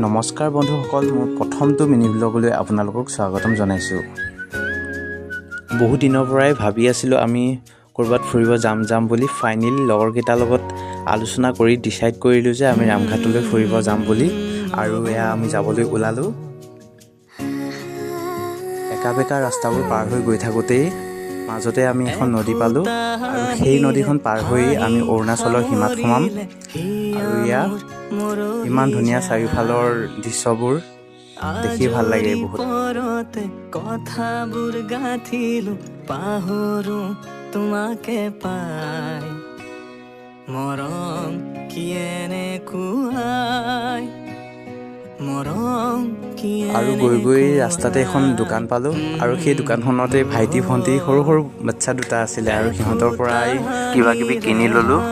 নমস্কাৰ বন্ধুসকল, মোৰ প্ৰথমটো মিনি ব্লগলৈ আপোনালোকক স্বাগতম জনাইছোঁ। বহু দিনৰ পৰাই ভাবি আছিলোঁ আমি ক'ৰবাত ফুৰিব যাম বুলি। ফাইনেলি লগৰকেইটাৰ লগত আলোচনা কৰি ডিচাইড কৰিলোঁ যে আমি ৰামঘাটলৈ ফুৰিব যাম বুলি, আৰু এয়া আমি যাবলৈ ওলালোঁ। একা বেকা ৰাস্তাবোৰ পাৰ হৈ গৈ থাকোঁতেই মাজতে আমি এখন নদী পালোঁ, আৰু সেই নদীখন পাৰ হৈ আমি অৰুণাচলৰ সীমাত সোমাম। আৰু এয়া ইমান ধুনীয়া চাৰিওফালৰ দৃশ্যবোৰ দেখি ভাল লাগে বহুত। কথাবোৰ গাঁঠিলো পাহৰো তোমাকে পাই, মৰম কি এনেকুৱাই, মৰম কি। আৰু গৈ ৰাস্তাতে এখন দোকান পালোঁ, আৰু সেই দোকানখনতে ভাইটি ভণ্টি সৰু সৰু বাচ্ছা দুটা আছিলে, আৰু সিহঁতৰ পৰাই কিবা কিবি কিনি ল'লোঁ।